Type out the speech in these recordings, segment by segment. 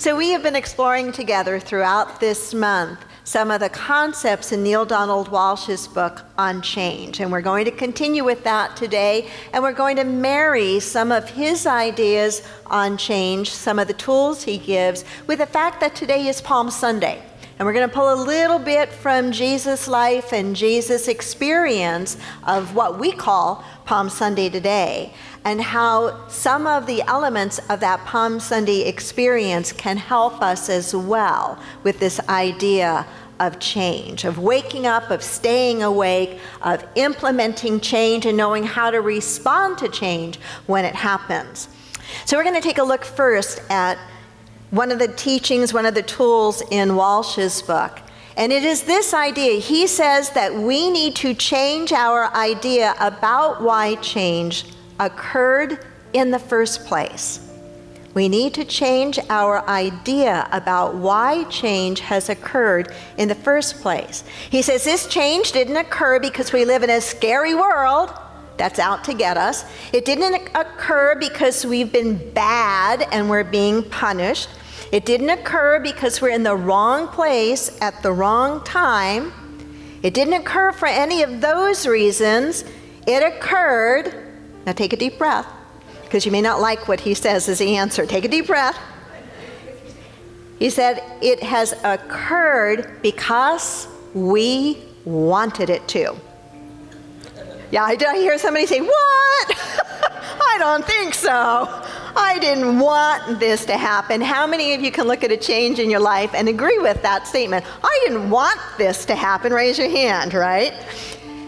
So we have been exploring together throughout this month some of the concepts in Neale Donald Walsch's book on change. And we're going to continue with that today, and we're going to marry some of his ideas on change, some of the tools he gives, with the fact that today is Palm Sunday. And we're going to pull a little bit from Jesus' life and Jesus' experience of what we call Palm Sunday today, and how some of the elements of that Palm Sunday experience can help us as well with this idea of change, of waking up, of staying awake, of implementing change and knowing how to respond to change when it happens. So we're going to take a look first at one of the teachings, one of the tools in Walsch's book. And it is this idea. He says that we need to change our idea about why change occurred in the first place. We need to change our idea about why change has occurred in the first place. He says this change didn't occur because we live in a scary world that's out to get us. It didn't occur because we've been bad and we're being punished. It didn't occur because we're in the wrong place at the wrong time. It didn't occur for any of those reasons. It occurred, now take a deep breath, because you may not like what he says as the answer. Take a deep breath. He said, it has occurred because we wanted it to. Yeah, I hear somebody say, what? I don't think so. I didn't want this to happen. How many of you can look at a change in your life and agree with that statement? I didn't want this to happen. Raise your hand, right?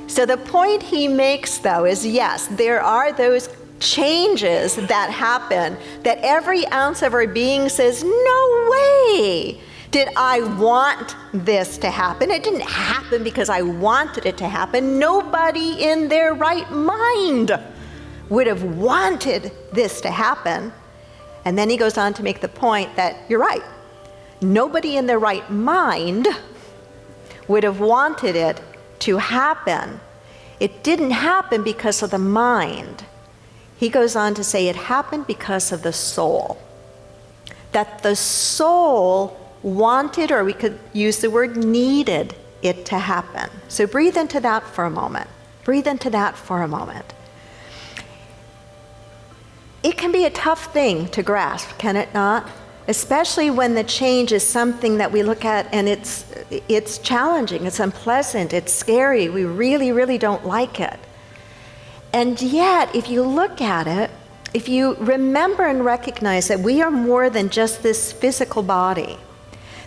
So the point he makes, though, is yes, there are those changes that happen that every ounce of our being says, no way did I want this to happen. It didn't happen because I wanted it to happen. Nobody in their right mind would have wanted this to happen. And then he goes on to make the point that you're right. Nobody in their right mind would have wanted it to happen. It didn't happen because of the mind. He goes on to say it happened because of the soul. That the soul wanted, or we could use the word needed, it to happen. So breathe into that for a moment. Breathe into that for a moment. It can be a tough thing to grasp, can it not? Especially when the change is something that we look at and it's challenging, it's unpleasant, it's scary, we really, really don't like it. And yet, if you look at it, if you remember and recognize that we are more than just this physical body,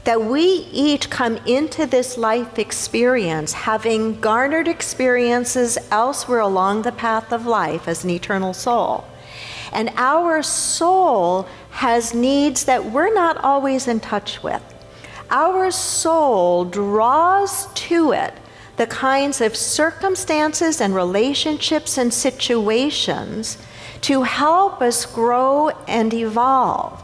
that we each come into this life experience having garnered experiences elsewhere along the path of life as an eternal soul. And our soul has needs that we're not always in touch with. Our soul draws to it the kinds of circumstances and relationships and situations to help us grow and evolve.